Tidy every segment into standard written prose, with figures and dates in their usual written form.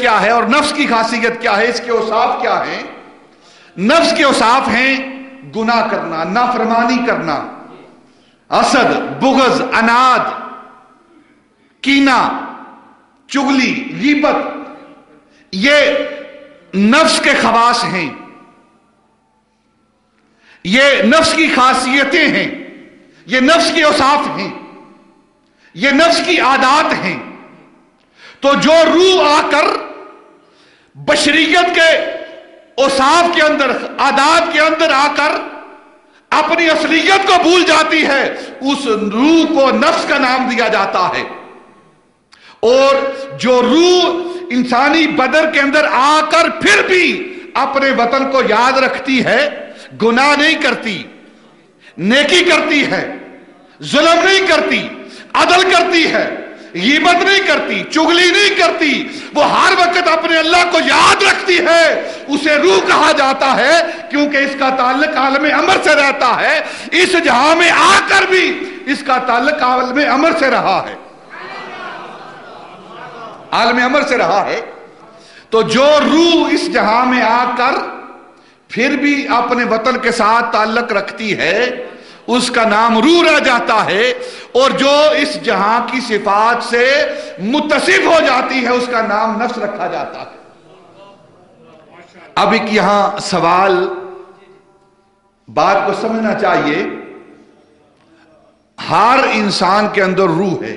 کیا ہے اور نفس کی خاصیت کیا ہے، اس کے اوصاف کیا ہیں؟ نفس کے اوصاف ہیں گناہ کرنا، نافرمانی کرنا، حسد، بغض، عناد، کینہ، چغلی، غیبت، یہ نفس کے خواص ہیں، یہ نفس کی خاصیتیں ہیں، یہ نفس کے اوصاف ہیں، یہ نفس کی عادات ہیں۔ تو جو روح آ کر بشریت کے اوصاف کے اندر، عادات کے اندر آ کر اپنی اصلیت کو بھول جاتی ہے، اس روح کو نفس کا نام دیا جاتا ہے۔ اور جو روح انسانی بدن کے اندر آ کر پھر بھی اپنے وطن کو یاد رکھتی ہے، گناہ نہیں کرتی، نیکی کرتی ہے، ظلم نہیں کرتی، عدل کرتی ہے، غیبت نہیں کرتی، چغلی نہیں کرتی، وہ ہر وقت اپنے اللہ کو یاد رکھتی ہے، اسے روح کہا جاتا ہے، کیونکہ اس کا تعلق عالم امر سے رہتا ہے۔ اس جہاں میں آ کر بھی اس کا تعلق عالم امر سے رہا ہے، عالم امر سے رہا ہے۔ تو جو روح اس جہاں میں آ کر پھر بھی اپنے وطن کے ساتھ تعلق رکھتی ہے، اس کا نام روح رہ جاتا ہے، اور جو اس جہاں کی صفات سے متصف ہو جاتی ہے، اس کا نام نفس رکھا جاتا ہے۔ اب ایک یہاں سوال، بات کو سمجھنا چاہیے، ہر انسان کے اندر روح ہے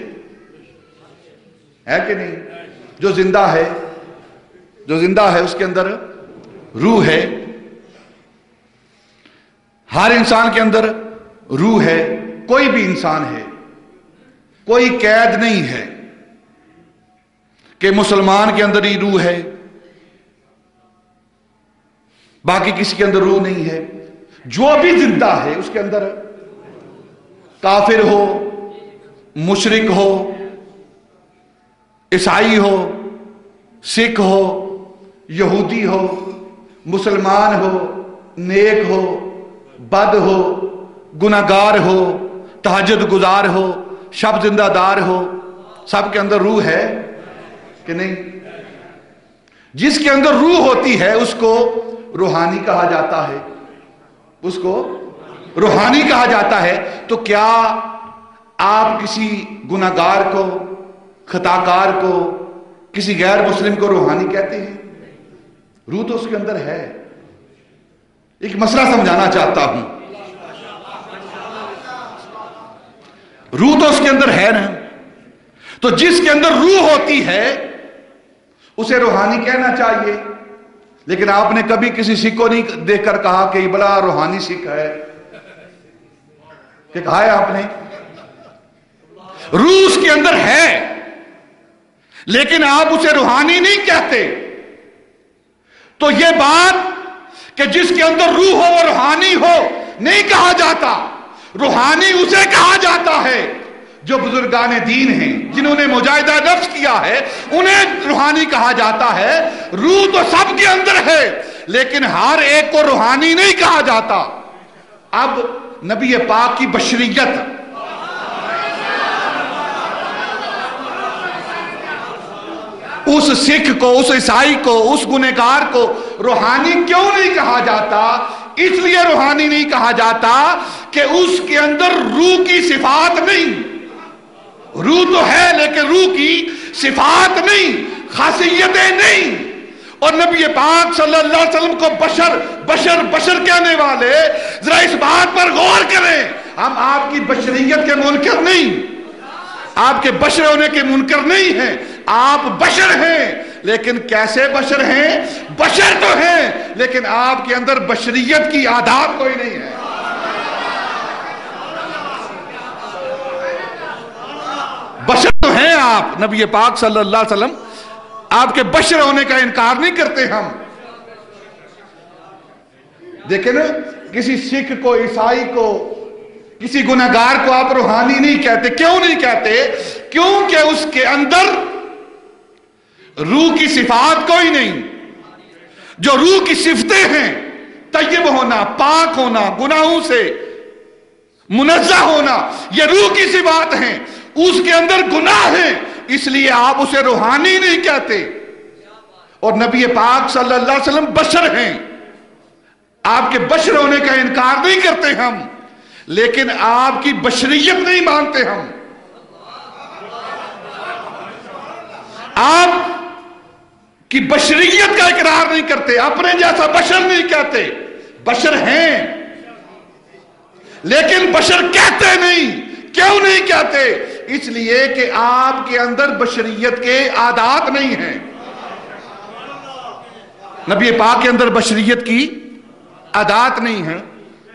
کہ نہیں؟ جو زندہ ہے، جو زندہ ہے اس کے اندر روح ہے، ہر انسان کے اندر روح ہے، کوئی بھی انسان ہے، کوئی قید نہیں ہے کہ مسلمان کے اندر ہی روح ہے، باقی کسی کے اندر روح نہیں ہے۔ جو بھی زندہ ہے اس کے اندر، کافر ہو، مشرک ہو، عیسائی ہو، سکھ ہو، یہودی ہو، مسلمان ہو، نیک ہو، بد ہو، گناہگار ہو، تہجد گزار ہو، شب زندہ دار ہو، سب کے اندر روح ہے کہ نہیں؟ جس کے اندر روح ہوتی ہے اس کو روحانی کہا جاتا ہے، اس کو روحانی کہا جاتا ہے۔ تو کیا آپ کسی گناہگار کو، خطاکار کو، کسی غیر مسلم کو روحانی کہتے ہیں؟ روح تو اس کے اندر ہے۔ ایک مسئلہ سمجھانا چاہتا ہوں، روح تو اس کے اندر ہے نا، تو جس کے اندر روح ہوتی ہے اسے روحانی کہنا چاہیے۔ لیکن آپ نے کبھی کسی سکھ کو نہیں دیکھ کر کہا کہ یہ بڑا روحانی سکھ ہے، کہ کہا ہے آپ نے؟ روح اس کے اندر ہے، لیکن آپ اسے روحانی نہیں کہتے۔ تو یہ بات کہ جس کے اندر روح ہو وہ روحانی ہو نہیں کہا جاتا، روحانی اسے کہا جاتا ہے جو بزرگان دین ہیں، جنہوں نے مجاہدہ نفس کیا ہے، انہیں روحانی کہا جاتا ہے۔ روح تو سب کے اندر ہے، لیکن ہر ایک کو روحانی نہیں کہا جاتا۔ اب نبی پاک کی بشریت، اس سکھ کو، اس عیسائی کو، اس گنہگار کو روحانی کیوں نہیں کہا جاتا؟ اس لیے روحانی نہیں کہا جاتا کہ اس کے اندر روح کی صفات نہیں، روح تو ہے لیکن روح کی صفات نہیں، خاصیتیں نہیں۔ اور نبی پاک صلی اللہ علیہ وسلم کو بشر بشر بشر کہنے والے ذرا اس بات پر غور کریں، ہم آپ کی بشریت کے منکر نہیں، آپ کے بشر ہونے کے منکر نہیں ہیں، آپ بشر ہیں، لیکن کیسے بشر ہیں؟ بشر تو ہیں لیکن آپ کے اندر بشریت کی عادات کوئی نہیں ہے۔ بشر تو ہیں آپ، نبی پاک صلی اللہ علیہ وسلم آپ کے بشر ہونے کا انکار نہیں کرتے ہم۔ دیکھیں نا، کسی سکھ کو، عیسائی کو، کسی گنہگار کو آپ روحانی نہیں کہتے۔ کیوں نہیں کہتے؟ کیونکہ اس کے اندر روح کی صفات کوئی نہیں۔ جو روح کی صفتیں ہیں، طیب ہونا، پاک ہونا، گناہوں سے منزہ ہونا، یہ روح کی صفات ہیں۔ اس کے اندر گناہ ہیں، اس لیے آپ اسے روحانی نہیں کہتے۔ اور نبی پاک صلی اللہ علیہ وسلم بشر ہیں، آپ کے بشر ہونے کا انکار نہیں کرتے ہم، لیکن آپ کی بشریت نہیں مانتے ہم. آپ کی بشریت کا اقرار نہیں کرتے، اپنے جیسا بشر نہیں کہتے. بشر ہیں لیکن بشر کہتے نہیں. کیوں نہیں کہتے؟ اس لیے کہ آپ کے اندر بشریت کے عادات نہیں ہیں. نبی پاک کے اندر بشریت کی عادات نہیں ہیں.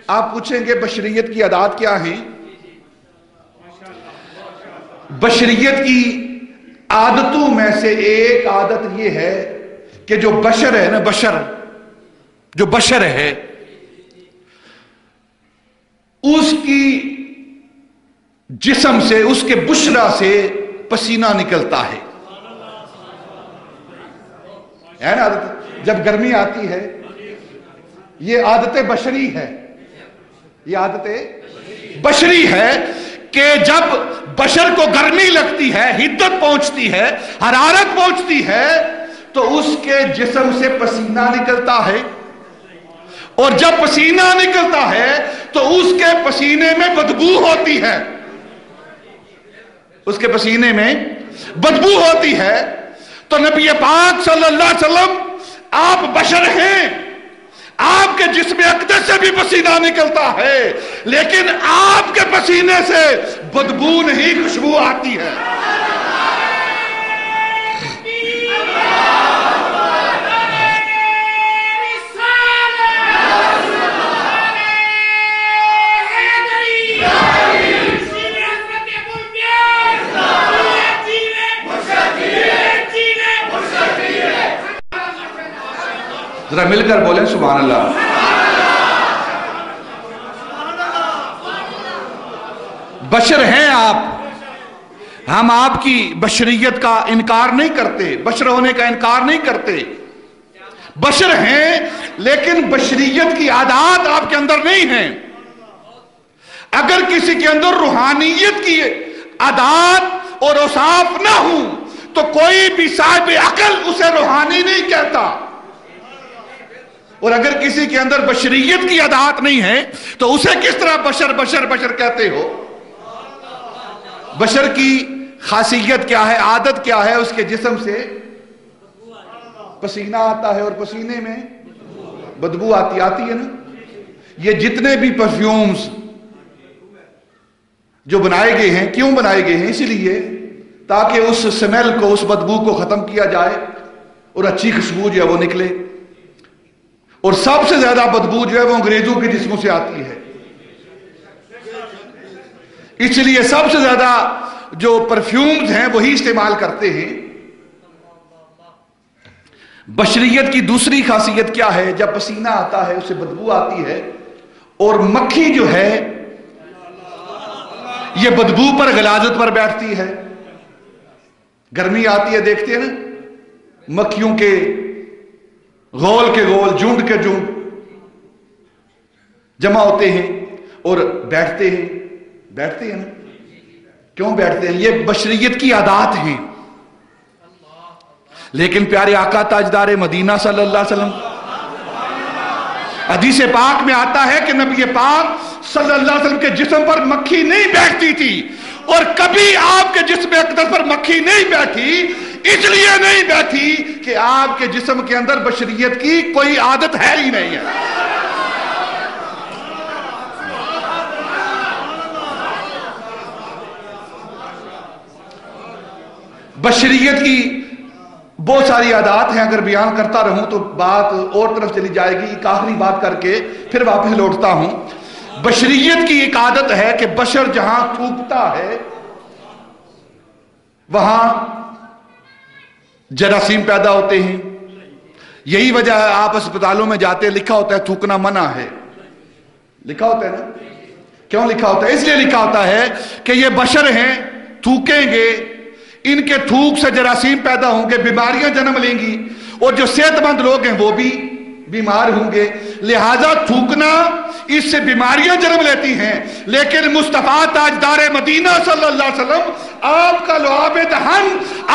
آپ پوچھیں گے بشریت کی عادات کیا ہیں؟ بشریت کی عادتوں میں سے ایک عادت یہ ہے کہ جو بشر ہے نا، جو بشر ہے اس کی جسم سے، اس کے بشرہ سے پسینہ نکلتا ہے نا عادت. جب گرمی آتی ہے، یہ عادت بشری ہے، یہ عادت بشری ہے کہ جب بشر کو گرمی لگتی ہے، حدت پہنچتی ہے، حرارت پہنچتی ہے، تو اس کے جسم سے پسینہ نکلتا ہے. اور جب پسینہ نکلتا ہے تو اس کے پسینے میں بدبو ہوتی ہے، اس کے پسینے میں بدبو ہوتی ہے. تو نبی پاک صلی اللہ علیہ وسلم آپ بشر ہیں، آپ کے جسم اقدس سے بھی پسینہ نکلتا ہے، لیکن آپ کے پسینے سے بدبو نہیں، خوشبو آتی ہے. ذرا مل کر بولیں سبحان اللہ. بشر ہیں آپ، ہم آپ کی بشریت کا انکار نہیں کرتے، بشر ہونے کا انکار نہیں کرتے. بشر ہیں لیکن بشریت کی عادات آپ کے اندر نہیں ہیں. اگر کسی کے اندر روحانیت کی عادات اور اوصاف نہ ہوں تو کوئی بھی صاحب عقل اسے روحانی نہیں کہتا. اور اگر کسی کے اندر بشریت کی عادات نہیں ہے تو اسے کس طرح بشر بشر بشر کہتے ہو؟ بشر کی خاصیت کیا ہے، عادت کیا ہے؟ اس کے جسم سے پسینہ آتا ہے اور پسینے میں بدبو آتی ہے نا. یہ جتنے بھی پرفیومز جو بنائے گئے ہیں، کیوں بنائے گئے ہیں؟ اسی لیے تاکہ اس سمیل کو، اس بدبو کو ختم کیا جائے اور اچھی خوشبو جو ہے وہ نکلے. اور سب سے زیادہ بدبو جو ہے وہ انگریزوں کے جسموں سے آتی ہے. اس لیے سب سے زیادہ جو پرفیومز ہیں وہی استعمال کرتے ہیں. بشریت کی دوسری خاصیت کیا ہے؟ جب پسینہ آتا ہے اسے بدبو آتی ہے، اور مکھی جو ہے یہ بدبو پر، غلاظت پر بیٹھتی ہے. گرمی آتی ہے، دیکھتے ہیں نا مکھیوں کے غول کے غول، جھنڈ کے جھنڈ جمع ہوتے ہیں اور بیٹھتے ہیں نا. کیوں بیٹھتے ہیں؟ یہ بشریت کی عادات ہیں. لیکن پیارے آقا تاجدار مدینہ صلی اللہ علیہ وسلم، حدیث پاک میں آتا ہے کہ نبی پاک صلی اللہ علیہ وسلم کے جسم پر مکھی نہیں بیٹھتی تھی، اور کبھی آپ کے جسم اقدس پر مکھی نہیں بیٹھی. اس لیے نہیں بیٹھی کہ آپ کے جسم کے اندر بشریت کی کوئی عادت ہے ہی نہیں ہے. بشریت کی بہت ساری عادات ہیں، اگر بیان کرتا رہوں تو بات اور طرف چلی جائے گی. ایک آخری بات کر کے پھر واپس لوٹتا ہوں. بشریت کی ایک عادت ہے کہ بشر جہاں تھوکتا ہے وہاں جراثیم پیدا ہوتے ہیں. یہی وجہ ہے آپ اسپتالوں میں جاتے لکھا ہوتا ہے تھوکنا منع ہے. لکھا ہوتا ہے نا. کیوں لکھا ہوتا ہے؟ اس لیے لکھا ہوتا ہے کہ یہ بشر ہیں، تھوکیں گے، ان کے تھوک سے جراثیم پیدا ہوں گے، بیماریاں جنم لیں گی، اور جو صحت مند لوگ ہیں وہ بھی بیمار ہوں گے. لہذا تھوکنا، اس سے بیماریاں جنم لیتی ہیں. لیکن مصطفیٰ تاجدار مدینہ صلی اللہ علیہ وسلم، آپ کا لعاب دہن،